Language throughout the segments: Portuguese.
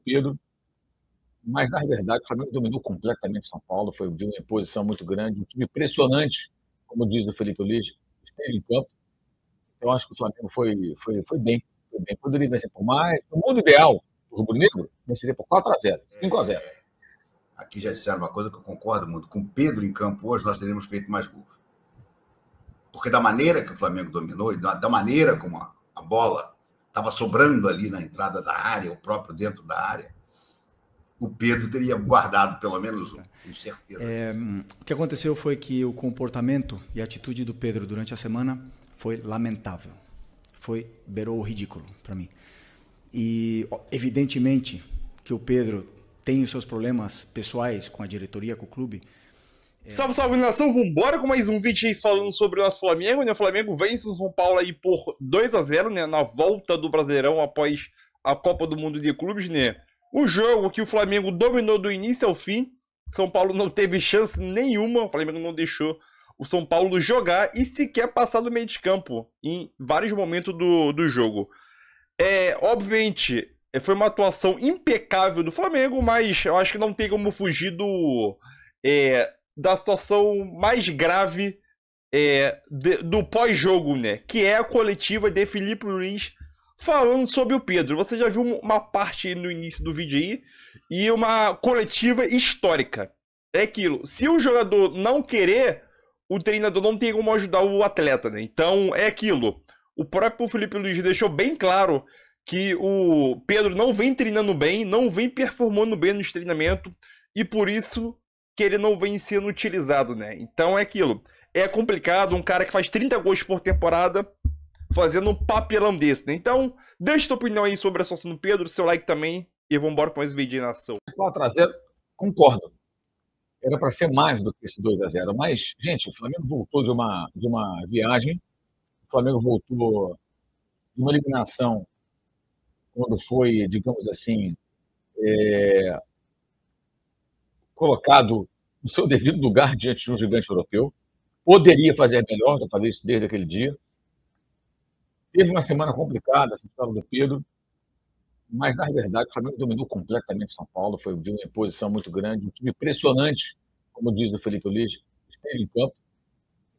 Pedro, mas na verdade o Flamengo dominou completamente São Paulo, foi de uma imposição muito grande, um time impressionante, como diz o Felipe Luiz, esteve em campo. Eu acho que o Flamengo foi bem, foi bem. Poderia vencer por mais. No mundo ideal, o rubro-negro venceria por 4-0, 5-0. Aqui já disseram uma coisa que eu concordo muito. Com o Pedro em campo hoje, nós teríamos feito mais gols. Porque da maneira que o Flamengo dominou e da maneira como a bola estava sobrando ali na entrada da área, o próprio dentro da área, o Pedro teria guardado pelo menos um, tenho certeza. O que aconteceu foi que o comportamento e a atitude do Pedro durante a semana foi lamentável. Beirou o ridículo para mim. E evidentemente que o Pedro tem os seus problemas pessoais com a diretoria, com o clube. Salve, salve, nação! Vambora com mais um vídeo aí falando sobre o nosso Flamengo, né? O Flamengo vence o São Paulo aí por 2-0, né? Na volta do Brasileirão após a Copa do Mundo de Clubes, né? O jogo que o Flamengo dominou do início ao fim. São Paulo não teve chance nenhuma. O Flamengo não deixou o São Paulo jogar e sequer passar do meio de campo em vários momentos do jogo. Obviamente, foi uma atuação impecável do Flamengo, mas eu acho que não tem como fugir da situação mais grave do pós-jogo, né? Que é a coletiva de Felipe Luiz falando sobre o Pedro. Você já viu uma parte no início do vídeo aí, e uma coletiva histórica. É aquilo, se o jogador não querer, o treinador não tem como ajudar o atleta, né? Então é aquilo. O próprio Felipe Luiz deixou bem claro que o Pedro não vem treinando bem, não vem performando bem nos treinamentos, e por isso que ele não vem sendo utilizado, né? Então é aquilo. É complicado um cara que faz 30 gols por temporada fazendo um papelão desse, né? Então, deixa tua opinião aí sobre a situação do Pedro, seu like também, e vamos embora com mais um vídeo aí na ação. 4-0, concordo. Era para ser mais do que esse 2-0, mas, gente, o Flamengo voltou de uma viagem, o Flamengo voltou de uma eliminação quando foi, digamos assim, colocado no seu devido lugar diante de um gigante europeu. Poderia fazer melhor, já falei isso desde aquele dia. Teve uma semana complicada, essa história do Pedro, mas, na verdade, o Flamengo dominou completamente São Paulo, foi de uma imposição muito grande, um time impressionante, como diz o Felipe Luiz, esteve em campo.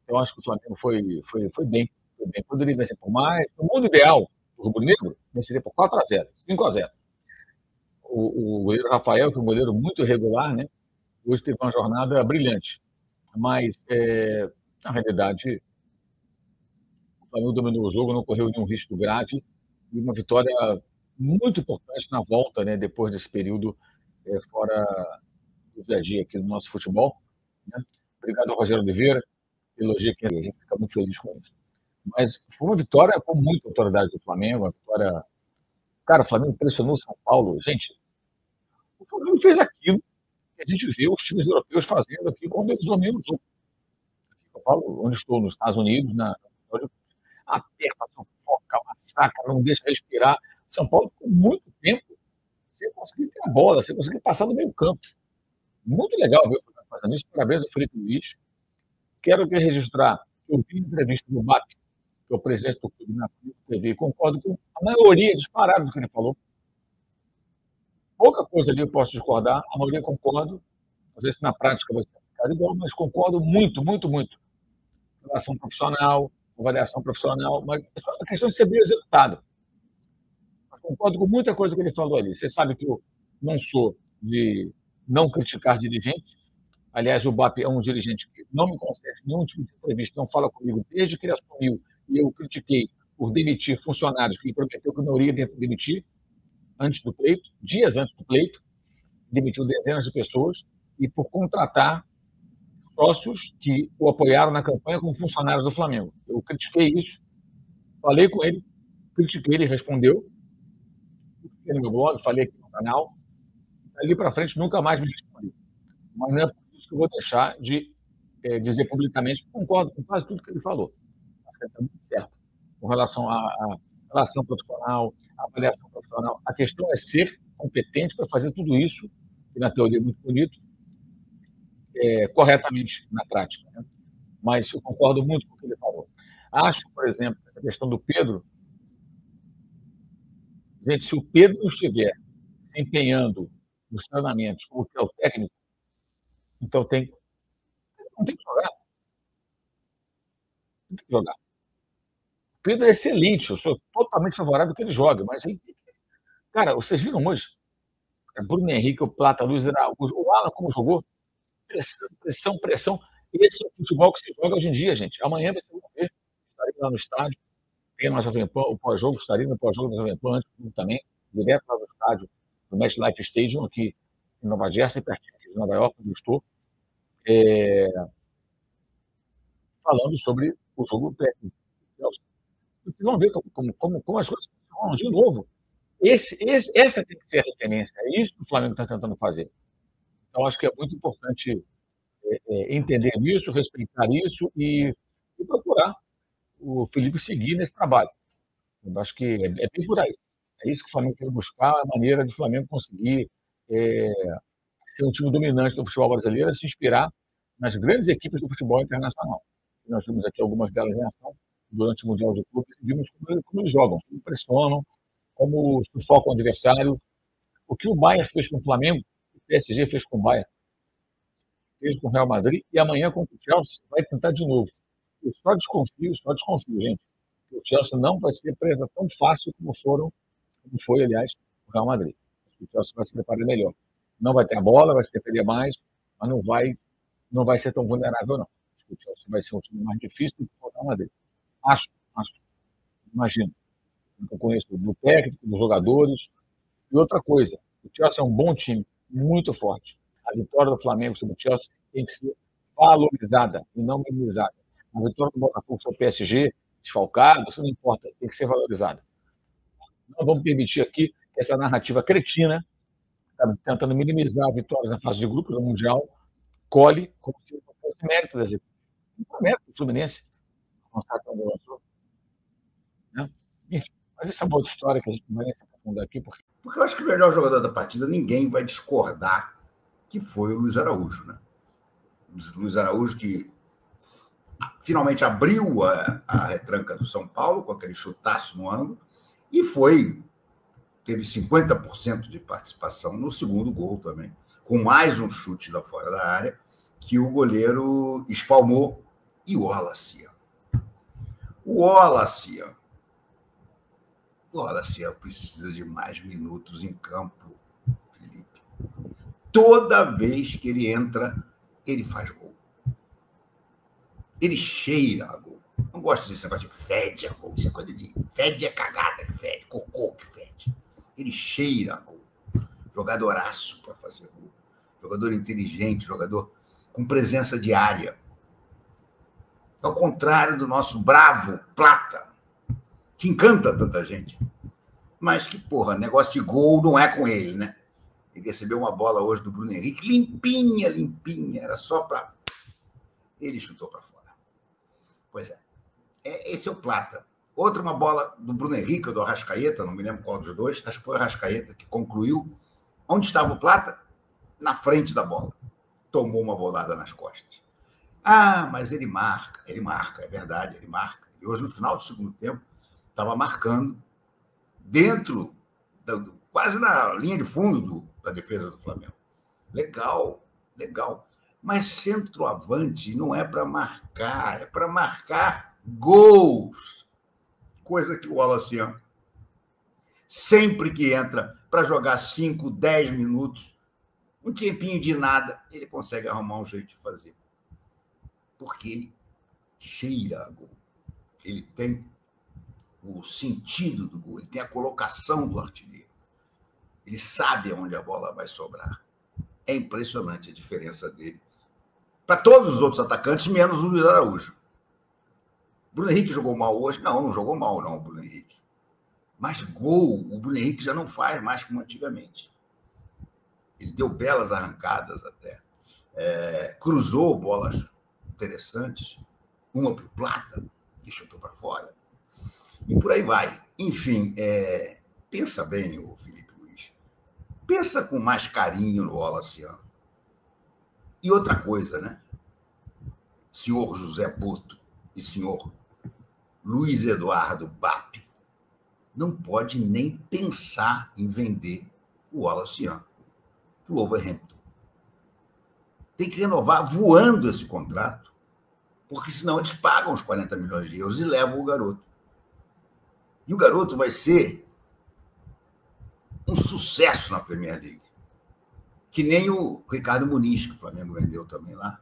Eu acho que o Flamengo foi bem, foi bem. Poderia vencer por mais. No mundo ideal, o rubro-negro venceria por 4-0, 5-0. O goleiro Rafael, que é um goleiro muito irregular, né? Hoje teve uma jornada brilhante. Mas, na realidade, o Flamengo dominou o jogo, não correu nenhum risco grave, e uma vitória muito importante na volta, né, depois desse período fora do dia a dia aqui do nosso futebol. Né? Obrigado ao Rogério Oliveira, elogia aqui, a gente fica muito feliz com isso. Mas foi uma vitória com muita autoridade do Flamengo, uma vitória... Cara, o Flamengo pressionou o São Paulo. Gente, o Flamengo fez aquilo que a gente vê os times europeus fazendo aqui quando eles dominam o jogo. Eu falo, onde estou, nos Estados Unidos, aperta, sufoca, massacra, não deixa respirar. São Paulo ficou muito tempo sem conseguir ter a bola, sem conseguir passar do meio campo. Muito legal ver o Flamengo fazendo isso. Parabéns ao Felipe Luiz. Quero aqui registrar, eu vi a entrevista do BAP, que é o presidente do clube na TV, e concordo com a maioria disparada do que ele falou. Pouca coisa ali eu posso discordar, a maioria concordo. Às vezes na prática vai ficar igual, mas concordo muito, muito, muito. Relação profissional, avaliação profissional, mas a questão de ser bem executado. Concordo com muita coisa que ele falou ali. Você sabe que eu não sou de não criticar dirigente. Aliás, o BAP é um dirigente que não me concede nenhum tipo de entrevista, não fala comigo desde que ele assumiu, e eu critiquei por demitir funcionários que ele prometeu que não iria demitir antes do pleito, dias antes do pleito, demitiu dezenas de pessoas, e por contratar sócios que o apoiaram na campanha como funcionários do Flamengo. Eu critiquei isso, falei com ele, critiquei, ele respondeu, no meu blog, falei aqui no canal, dali para frente nunca mais me respondi. Mas não é por isso que eu vou deixar de dizer publicamente que concordo com quase tudo que ele falou. Acho que está muito certo. Com relação à relação profissional, à avaliação profissional, a questão é ser competente para fazer tudo isso, que na teoria é muito bonito, corretamente na prática. Né? Mas eu concordo muito com o que ele falou. Acho, por exemplo, essa questão do Pedro. Gente, se o Pedro não estiver empenhando nos treinamentos como que é o técnico, então não tem que jogar. Tem que jogar. O Pedro é excelente, eu sou totalmente favorável que ele jogue, mas ele, cara, vocês viram hoje? Bruno Henrique, o Plata, Luiz Araújo, o Alan como jogou? Pressão, pressão, pressão. Esse é o futebol que se joga hoje em dia, gente. Amanhã vocês vão ver. Estarei lá no estádio, tem na Jovem Pan, o pós-jogo, estarei no pós-jogo da Jovem Pan também, direto lá do estádio do MetLife Stadium, aqui em Nova Jersey, pertinho aqui de Nova York, onde eu estou, falando sobre o jogo técnico. Vocês vão ver como as coisas funcionam de novo. Essa tem que ser a referência. É isso que o Flamengo está tentando fazer. Então, acho que é muito importante entender isso, respeitar isso e procurar o Felipe seguir nesse trabalho. Eu acho que é bem por aí. É isso que o Flamengo tem que buscar, a maneira de o Flamengo conseguir ser um time dominante do futebol brasileiro, é se inspirar nas grandes equipes do futebol internacional. Nós vimos aqui algumas delas em ação durante o Mundial de Clubes e vimos como eles jogam, como pressionam, como sufocam o adversário. O que o Bayern fez com o Flamengo, o PSG fez com o Bayern, fez com o Real Madrid e amanhã contra o Chelsea vai tentar de novo. Eu só desconfio, gente. O Chelsea não vai ser presa tão fácil como foi, aliás, o Real Madrid. O Chelsea vai se preparar melhor. Não vai ter a bola, vai se defender mais, mas não vai ser tão vulnerável, não. Acho que o Chelsea vai ser um time mais difícil do que o Real Madrid. Acho. Imagino. Eu conheço do técnico, dos jogadores. E outra coisa, o Chelsea é um bom time, muito forte. A vitória do Flamengo sobre o Chelsea tem que ser valorizada e não minimizada. A vitória do Botafogo sobre o PSG, desfalcado, isso não importa, tem que ser valorizada. Não vamos permitir aqui que essa narrativa cretina, tá tentando minimizar vitórias na fase de grupos do Mundial, colhe como se não fosse mérito das equipes. Não foi mérito do Fluminense. Né? Enfim, mas essa é uma outra história que a gente não vai se aprofundar aqui. Porque eu acho que o melhor jogador da partida, ninguém vai discordar que foi o Luiz Araújo. Né? O Luiz Araújo que finalmente abriu a retranca do São Paulo com aquele chutaço no ângulo e teve 50% de participação no segundo gol também, com mais um chute da fora da área que o goleiro espalmou. E o Wallace precisa de mais minutos em campo, Felipe. Toda vez que ele entra, ele faz gol. Ele cheira a gol. Não gosto desse negócio de fede a gol. Isso é coisa de... Fede é cagada que fede, cocô que fede. Ele cheira a gol. Jogadoraço para fazer gol. Jogador inteligente, jogador com presença de área. Ao contrário do nosso bravo Plata, que encanta tanta gente. Mas que, negócio de gol não é com ele, né? Ele recebeu uma bola hoje do Bruno Henrique, limpinha, era só para... Ele chutou para fora. Pois é. Esse é o Plata. Outra, uma bola do Bruno Henrique, ou do Arrascaeta, não me lembro qual dos dois, acho que foi o Arrascaeta que concluiu. Onde estava o Plata? Na frente da bola. Tomou uma bolada nas costas. Ah, mas ele marca, é verdade, ele marca. E hoje, no final do segundo tempo, estava marcando dentro, quase na linha de fundo da defesa do Flamengo. Legal. Mas centroavante não é para marcar, é para marcar gols. Coisa que o Wallace, sempre que entra para jogar 5, 10 minutos, um tempinho de nada, ele consegue arrumar um jeito de fazer. Porque ele cheira a gol. Ele tem o sentido do gol, ele tem a colocação do artilheiro. Ele sabe onde a bola vai sobrar. É impressionante a diferença dele para todos os outros atacantes, menos o Luiz Araújo. Bruno Henrique jogou mal hoje? Não jogou mal, não, o Bruno Henrique. Mas gol, o Bruno Henrique já não faz mais como antigamente. Ele deu belas arrancadas até. Cruzou bolas interessantes, uma para o Plata, e chutou para fora. E por aí vai. Enfim, pensa bem, o Felipe Luiz. Pensa com mais carinho no Wallace. E outra coisa, né? Senhor José Boto e senhor Luiz Eduardo Bap, não pode nem pensar em vender o Wallace para o Wolverhampton. Tem que renovar voando esse contrato, porque senão eles pagam os 40 milhões de euros e levam o garoto. E o garoto vai ser um sucesso na Premier League. Que nem o Ricardo Muniz, que o Flamengo vendeu também lá.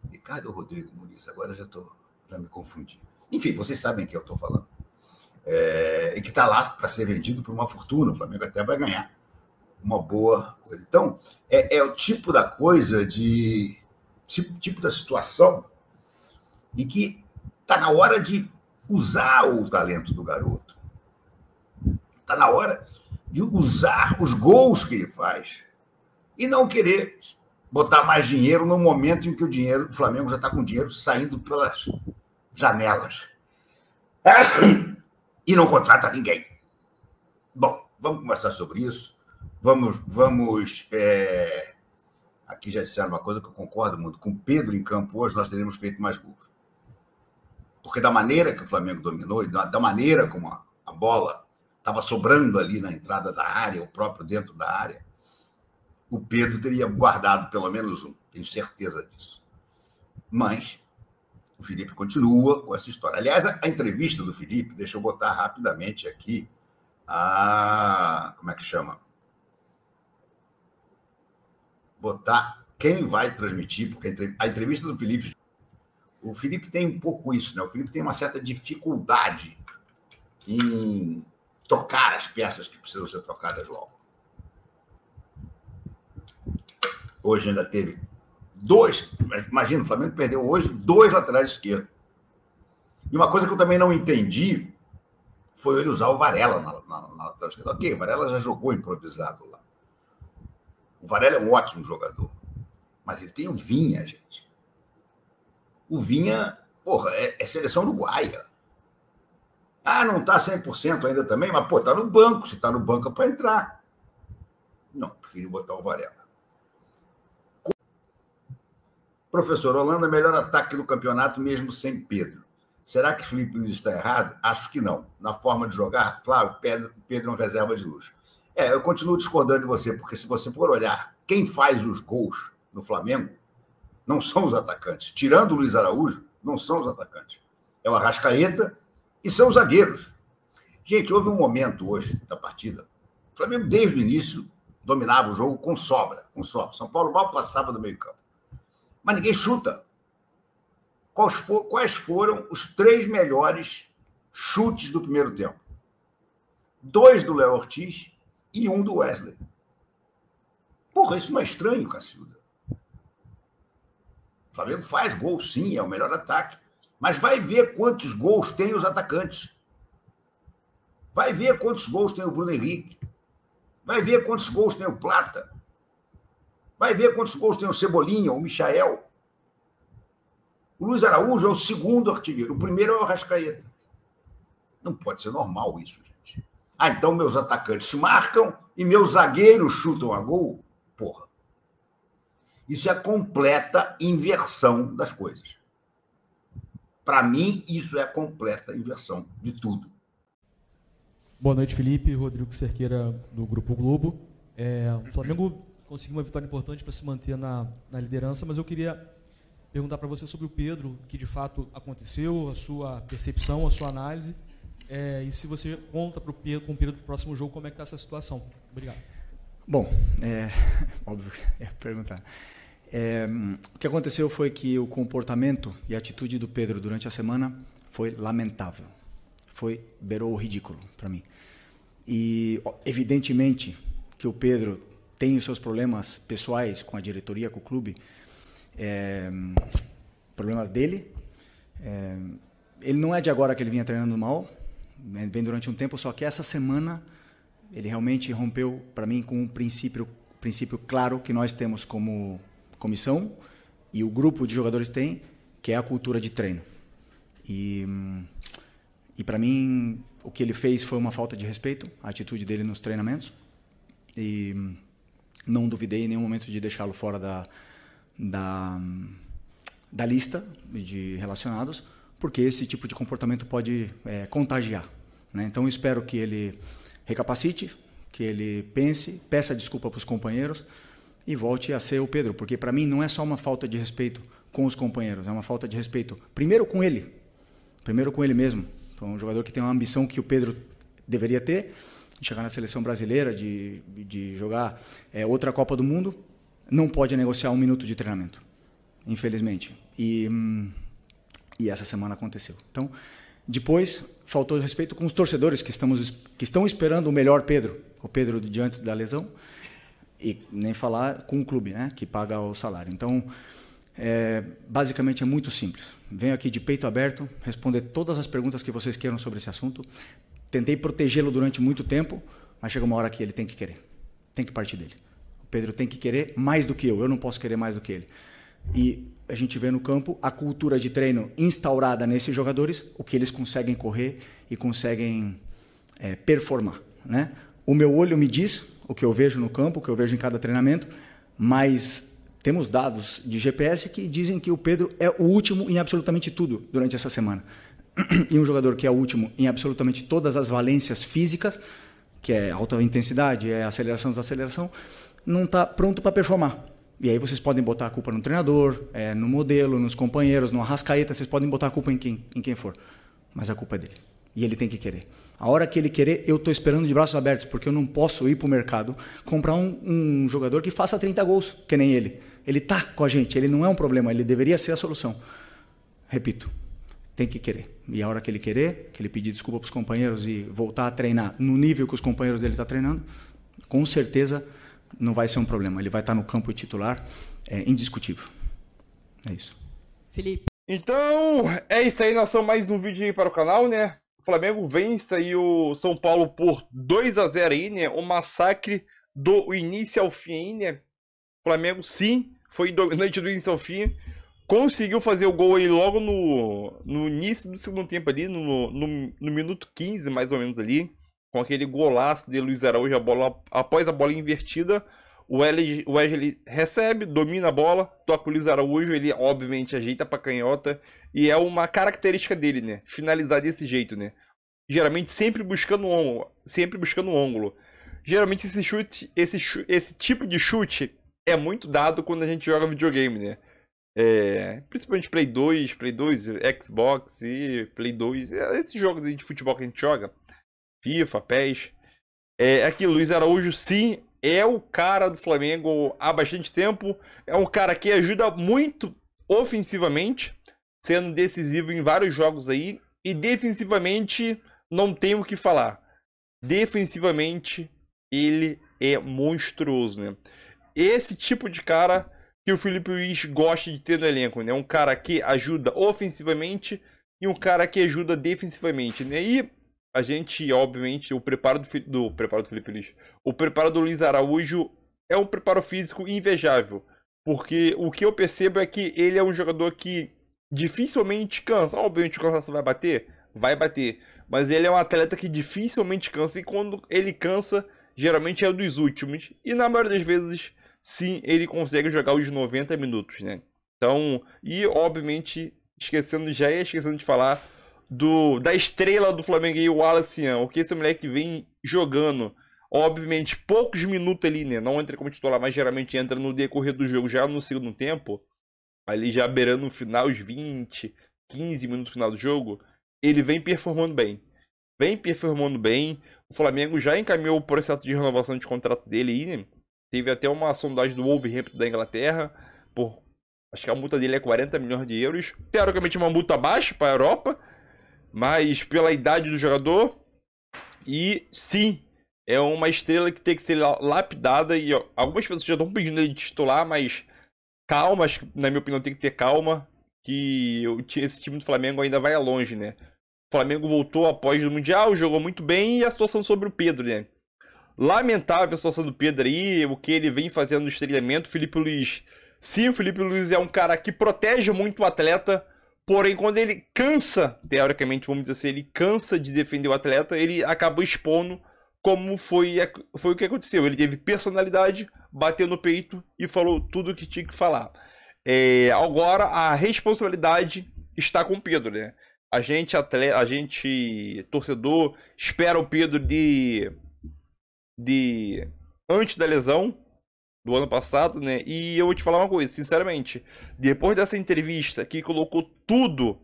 Ricardo ou Rodrigo Muniz? Agora já me confundi. Enfim, vocês sabem o que eu estou falando. E que está lá para ser vendido por uma fortuna. O Flamengo até vai ganhar uma boa coisa. Então, é o tipo da coisa, tipo da situação em que está na hora de usar o talento do garoto. Está na hora de usar os gols que ele faz e não querer botar mais dinheiro no momento em que o Flamengo já está com dinheiro saindo pelas janelas. E não contrata ninguém. Bom, vamos conversar sobre isso. Vamos. Aqui já disseram uma coisa que eu concordo muito. Com o Pedro em campo hoje, nós teríamos feito mais gols. Porque da maneira que o Flamengo dominou e da maneira como a bola estava sobrando ali na entrada da área, o próprio dentro da área, o Pedro teria guardado pelo menos um. Tenho certeza disso. Mas o Felipe continua com essa história. Aliás, a entrevista do Felipe, deixa eu botar rapidamente aqui como é que chama? Botar quem vai transmitir, porque a entrevista do Felipe... O Felipe tem um pouco isso, né? O Felipe tem uma certa dificuldade em trocar as peças que precisam ser trocadas logo. Hoje ainda teve 2, imagina, o Flamengo perdeu hoje 2 laterais esquerdos. E uma coisa que eu também não entendi foi ele usar o Varela na lateral esquerda. Ok, o Varela já jogou improvisado lá. O Varela é um ótimo jogador. Mas ele tem o Vinha, gente. O Vinha, porra, é seleção uruguaia. Não está 100% ainda também, mas, pô, está no banco. Se está no banco é para entrar. Não, preferi botar o Varela. Professor, Holanda é o melhor ataque do campeonato, mesmo sem Pedro. Será que Felipe Luiz está errado? Acho que não. Na forma de jogar, claro, Pedro é uma reserva de luxo. Eu continuo discordando de você, porque se você for olhar quem faz os gols no Flamengo, não são os atacantes. Tirando o Luiz Araújo, não são os atacantes. É o Arrascaeta e são os zagueiros. Gente, houve um momento hoje da partida. O Flamengo, desde o início, dominava o jogo com sobra. São Paulo mal passava do meio campo. Mas ninguém chuta. Quais foram os 3 melhores chutes do primeiro tempo? 2 do Léo Ortiz e 1 do Wesley. Porra, isso não é estranho, Cacilda. O Flamengo faz gol, sim, é o melhor ataque. Mas vai ver quantos gols tem os atacantes. Vai ver quantos gols tem o Bruno Henrique. Vai ver quantos gols tem o Plata. Vai ver quantos gols tem o Cebolinha, o Michael. O Luiz Araújo é o segundo artilheiro. O primeiro é o Arrascaeta. Não pode ser normal isso, gente. Então meus atacantes marcam e meus zagueiros chutam a gol? Porra. Isso é a completa inversão das coisas. Para mim, isso é a completa inversão de tudo. Boa noite, Felipe. Rodrigo Cerqueira, do Grupo Globo. O Flamengo conseguiu uma vitória importante para se manter na liderança, mas eu queria perguntar para você sobre o Pedro, o que de fato aconteceu, a sua percepção, a sua análise, e se você conta com o Pedro para o próximo jogo, como é que está essa situação. Obrigado. Bom, óbvio que ia perguntar. O que aconteceu foi que o comportamento e a atitude do Pedro durante a semana foi lamentável. Beirou o ridículo para mim. E, evidentemente, que o Pedro tem os seus problemas pessoais com a diretoria, com o clube, problemas dele. Ele não é de agora que ele vinha treinando mal, vem durante um tempo, só que essa semana ele realmente rompeu, para mim, com um princípio claro que nós temos como comissão e o grupo de jogadores tem, que é a cultura de treino. E para mim, o que ele fez foi uma falta de respeito, a atitude dele nos treinamentos, e não duvidei em nenhum momento de deixá-lo fora da lista de relacionados, porque esse tipo de comportamento pode contagiar, né? Então, eu espero que ele recapacite, que ele pense, peça desculpa para os companheiros e volte a ser o Pedro, porque para mim não é só uma falta de respeito com os companheiros, é uma falta de respeito primeiro com ele mesmo. Então, um jogador que tem uma ambição que o Pedro deveria ter, de chegar na seleção brasileira, de jogar outra Copa do Mundo, não pode negociar 1 minuto de treinamento, infelizmente. E essa semana aconteceu. Então, depois, faltou respeito com os torcedores que estão esperando o melhor Pedro, o Pedro de antes da lesão, e nem falar com o clube, né, que paga o salário. Então, basicamente é muito simples. Venho aqui de peito aberto, responder todas as perguntas que vocês queiram sobre esse assunto. Tentei protegê-lo durante muito tempo, mas chega uma hora que ele tem que querer. Tem que partir dele. O Pedro tem que querer mais do que eu não posso querer mais do que ele. E a gente vê no campo a cultura de treino instaurada nesses jogadores, o que eles conseguem correr e conseguem performar, né? O meu olho me diz o que eu vejo no campo, o que eu vejo em cada treinamento, mas temos dados de GPS que dizem que o Pedro é o último em absolutamente tudo durante essa semana. E um jogador que é o último em absolutamente todas as valências físicas, que é alta intensidade, é aceleração, desaceleração, não está pronto para performar. E aí vocês podem botar a culpa no treinador, no modelo, nos companheiros, no Arrascaeta, vocês podem botar a culpa em quem for. Mas a culpa é dele. E ele tem que querer. A hora que ele querer, eu estou esperando de braços abertos, porque eu não posso ir para o mercado comprar um jogador que faça 30 gols, que nem ele. Ele está com a gente, ele não é um problema, ele deveria ser a solução. Repito, tem que querer. E a hora que ele querer, que ele pedir desculpa para os companheiros e voltar a treinar no nível que os companheiros dele estão treinando, com certeza não vai ser um problema. Ele vai estar no campo titular, indiscutível. É isso. Felipe. Então, é isso aí, nação. Mais um vídeo aí para o canal, né? O Flamengo vence aí o São Paulo por 2-0 aí, né? Um massacre do início ao fim aí, né? O Flamengo, sim, foi dominante do início ao fim. Conseguiu fazer o gol aí logo no início do segundo tempo ali, no minuto 15, mais ou menos ali. Com aquele golaço de Luiz Araújo, após a bola invertida. O Wesley recebe, domina a bola, toca o Luiz Araújo, ele obviamente ajeita pra canhota. E é uma característica dele, né? Finalizar desse jeito, né? Geralmente sempre buscando um ângulo. Geralmente esse tipo de chute é muito dado quando a gente joga videogame, né? Principalmente Play 2, Xbox e Play 2. Esses jogos aí de futebol que a gente joga. FIFA, PES. Aqui, Luiz Araújo, sim, é o cara do Flamengo há bastante tempo. É um cara que ajuda muito ofensivamente, sendo decisivo em vários jogos aí. E defensivamente, não tem o que falar. Defensivamente, ele é monstruoso, né? Esse tipo de cara que o Felipe Luiz gosta de ter no elenco, né? Um cara que ajuda ofensivamente e um cara que ajuda defensivamente, né? E a gente, obviamente, o preparo do Felipe Luiz, o preparo do Luiz Araújo é um preparo físico invejável, porque o que eu percebo é que ele é um jogador que dificilmente cansa. Obviamente o cansaço vai bater, mas ele é um atleta que dificilmente cansa, e quando ele cansa, geralmente é dos últimos, e na maioria das vezes, sim, ele consegue jogar os 90 minutos, né? Então, e obviamente, esquecendo de falar da estrela do Flamengo aí, o Wallace Ian, o que esse moleque vem jogando, obviamente, poucos minutos ali, né? Não entra como titular, mas geralmente entra no decorrer do jogo, já no segundo tempo, ali já beirando no final, os 20, 15 minutos no final do jogo, ele vem performando bem. O Flamengo já encaminhou o processo de renovação de contrato dele aí, né? Teve até uma sondagem do Wolverhampton da Inglaterra, acho que a multa dele é 40 milhões de euros. Teoricamente uma multa baixa para a Europa, mas pela idade do jogador. E sim, é uma estrela que tem que ser lapidada. E algumas pessoas já estão pedindo ele de titular, mas calma, na minha opinião tem que ter calma, que esse time do Flamengo ainda vai longe, né? O Flamengo voltou após o Mundial, jogou muito bem, e a situação sobre o Pedro, né? Lamentável a situação do Pedro aí, o que ele vem fazendo no estreamento. Felipe Luiz, sim, o Felipe Luiz é um cara que protege muito o atleta, porém quando ele cansa, teoricamente, vamos dizer assim, ele cansa de defender o atleta, ele acabou expondo, como foi o que aconteceu. Ele teve personalidade, bateu no peito e falou tudo o que tinha que falar. Agora a responsabilidade está com o Pedro, né? A gente, torcedor, espera o Pedro de antes da lesão do ano passado, né? E eu vou te falar uma coisa, sinceramente, depois dessa entrevista que colocou tudo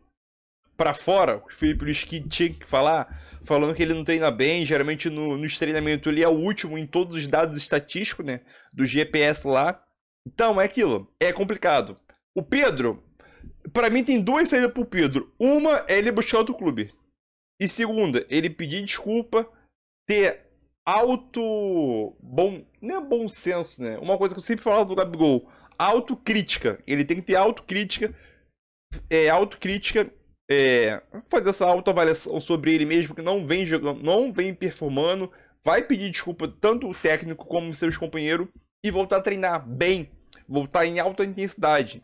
pra fora, o Felipe Luiz que tinha que falar, falando que ele não treina bem, geralmente nos treinamentos ele é o último em todos os dados estatísticos, né? Do GPS lá. Então, é aquilo, é complicado. O Pedro, pra mim tem duas saídas pro Pedro. Uma é ele buscar outro clube. E segunda, ele pedir desculpa, ter não é bom senso, né? Uma coisa que eu sempre falava do Gabigol, autocrítica. Ele tem que ter autocrítica, fazer essa autoavaliação sobre ele mesmo, que não vem jogando, não vem performando, vai pedir desculpa tanto o técnico como seus companheiros e voltar a treinar bem, voltar em alta intensidade.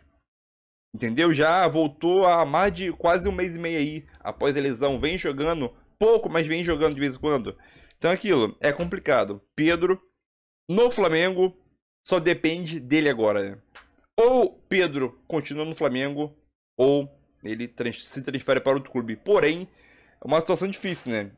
Entendeu? Já voltou há mais de quase um mês e meio aí, após a lesão, vem jogando pouco, mas vem jogando de vez em quando. Então aquilo, é complicado. Pedro, no Flamengo, só depende dele agora, né? Ou Pedro continua no Flamengo, ou ele se transfere para outro clube. Porém, é uma situação difícil, né?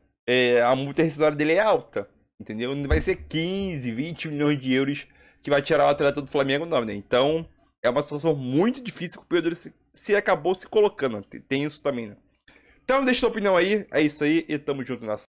A multa rescisória dele é alta, entendeu? Não vai ser 15, 20 milhões de euros que vai tirar o atleta do Flamengo, não, né? Então, é uma situação muito difícil que o Pedro se acabou se colocando. Tem isso também, né? Então, deixa a tua opinião aí. É isso aí e tamo junto nessa.